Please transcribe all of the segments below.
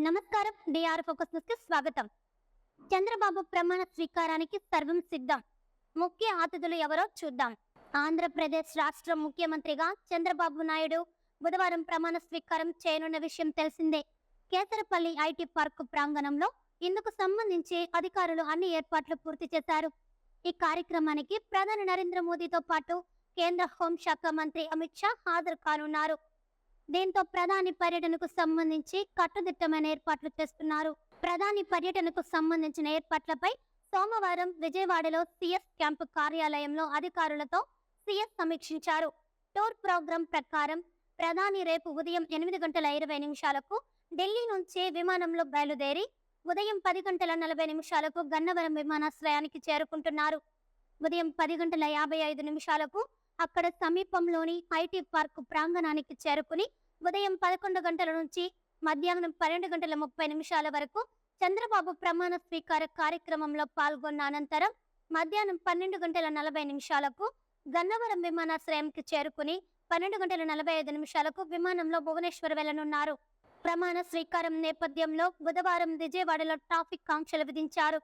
నమస్కారం. DR focus news కి స్వాగతం. చంద్రబాబు ప్రమాణ స్వీకారానికి సర్వం సిద్ధం. ముఖ్య అతిథులు ఎవరో చూద్దాం. ఆంధ్రప్రదేశ్ రాష్ట్ర ముఖ్యమంత్రిగా చంద్రబాబు నాయుడు బుధవారం ప్రమాణ స్వీకారం చేయనున్న విషయం తెలిసిందే. కేసరపల్లి ఐటీ పార్క్ ప్రాంగణంలో ఇందుకు సంబంధించి అధికారులు అన్ని ఏర్పాట్లు పూర్తి చేశారు. ఈ కార్యక్రమానికి ప్రధాని నరేంద్ర మోదీతో పాటు కేంద్ర హోంశాఖ మంత్రి అమిత్ షా హాజరు కానున్నారు. దీంతో ప్రధాని పర్యటనకు సంబంధించి కట్టుదిట్టమైన ఏర్పాట్లు చేస్తున్నారు. ప్రధాని పర్యటనకు సంబంధించిన ఏర్పాట్లపై సోమవారం విజయవాడలో సీఎస్ క్యాంపు కార్యాలయంలో అధికారులతో సీఎస్ సమీక్షించారు. టూర్ ప్రోగ్రాం ప్రకారం ప్రధాని రేపు ఉదయం 8:20 ఢిల్లీ నుంచి విమానంలో బయలుదేరి ఉదయం 10:40 గన్నవరం విమానాశ్రయానికి చేరుకుంటున్నారు. ఉదయం 10:55 అక్కడ సమీపంలోని ఐటీ పార్క్ ప్రాంగణానికి చేరుకుని ఉదయం 11 గంటల నుంచి మధ్యాహ్నం 12:30 వరకు చంద్రబాబు ప్రమాణ స్వీకార కార్యక్రమంలో పాల్గొన్న అనంతరం మధ్యాహ్నం 12:40 గన్నవరం విమానాశ్రయంకి చేరుకుని 12:45 విమానంలో భువనేశ్వర్ వెళ్లనున్నారు. ప్రమాణ స్వీకారం నేపథ్యంలో బుధవారం విజయవాడలో ట్రాఫిక్ ఆంక్షలు విధించారు.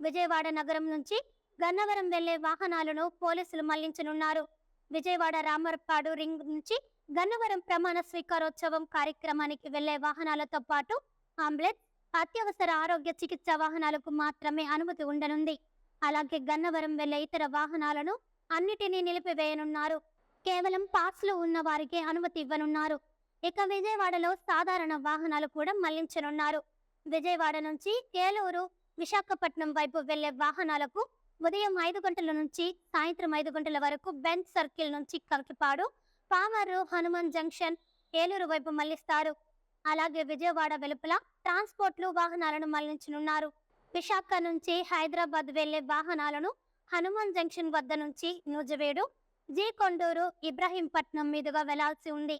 విజయవాడ నగరం నుంచి గన్నవరం వెళ్లే వాహనాలను పోలీసులు మళ్లించనున్నారు. విజయవాడ రామర్పాడు రింగ్ నుంచి గన్నవరం ప్రమాణ స్వీకారోత్సవం కార్యక్రమానికి వెళ్లే వాహనాలతో పాటు అంబులెన్స్, అత్యవసర ఆరోగ్య చికిత్స వాహనాలకు మాత్రమే అనుమతి ఉండనుంది. అలాగే గన్నవరం వెళ్లే ఇతర వాహనాలను అన్నిటినీ నిలిపివేయనున్నారు. కేవలం పాస్లు ఉన్న వారికి అనుమతి ఇవ్వనున్నారు. ఇక విజయవాడలో సాధారణ వాహనాలు కూడా మళ్లించనున్నారు. విజయవాడ నుంచి ఏలూరు, విశాఖపట్నం వైపు వెళ్లే వాహనాలకు ఉదయం 5 గంటల నుంచి సాయంత్రం 5 గంటల వరకు బెంచ్ సర్కిల్ నుంచి కల్కిపాడు, పామర్రు, హనుమాన్ జంక్షన్, ఏలూరు వైపు మళ్లిస్తారు. అలాగే విజయవాడ వెలుపల ట్రాన్స్పోర్ట్లు వాహనాలను మళ్లించనున్నారు. విశాఖ నుంచి హైదరాబాద్ వెళ్లే వాహనాలను హనుమాన్ జంక్షన్ వద్ద నుంచి నూజివేడు, జీ కొండూరు, ఇబ్రహీంపట్నం మీదుగా వెళ్లాల్సి ఉంది.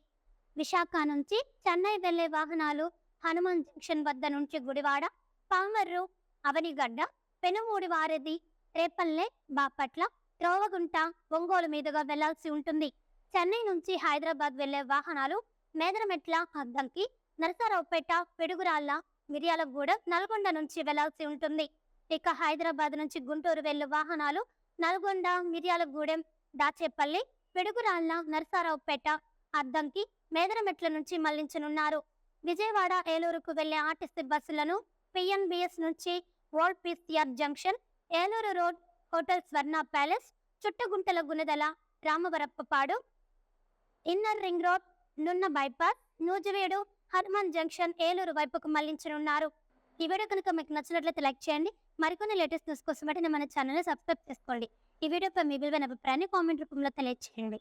విశాఖ నుంచి చెన్నై వెళ్లే వాహనాలు హనుమాన్ జంక్షన్ వద్ద నుంచి గుడివాడ, పామర్రు, అవనిగడ్డ, పెనుమూడి వారధి, రేపల్లె, బాపట్ల, త్రోవగుంట, ఒంగోలు మీదుగా వెళ్లాల్సి ఉంటుంది. చెన్నై నుంచి హైదరాబాద్ వెళ్లే వాహనాలు మేదరమెట్ల, అద్దంకి, నరసరావుపేట, పిడుగురాళ్ల, మిర్యాలగూడ, నల్గొండ నుంచి వెళ్లాల్సి ఉంటుంది. ఇక హైదరాబాద్ నుంచి గుంటూరు వెళ్లే వాహనాలు నల్గొండ, మిర్యాలగూడెం, దాచేపల్లి, పిడుగురాళ్ల, నరసరావుపేట, అద్దంకి, మేదరమెట్ల నుంచి మళ్లించనున్నారు. విజయవాడ, ఏలూరుకు వెళ్లే ఆర్టీసీ బస్సులను పిఎన్బిఎస్ నుంచి old PCR junction, Eluru road, hotel Swarna palace, చుట్టగుంటల Gunadala, Ramavarappadu, inner ring road, Nunna bypass, Nuzividu, Hanuman junction, Eluru వైపుకు మళ్లించనున్నారు. ఈ వీడియో కనుక మీకు నచ్చినట్లయితే లైక్ చేయండి. మరికొన్ని లేటెస్ట్ న్యూస్ కోసం వెంటనే మన ఛానల్ని సబ్స్క్రైబ్ చేసుకోండి. ఈ వీడియోపై మీ విలువైన అభిప్రాయాన్ని కామెంట్ రూపంలో తెలియజేయండి.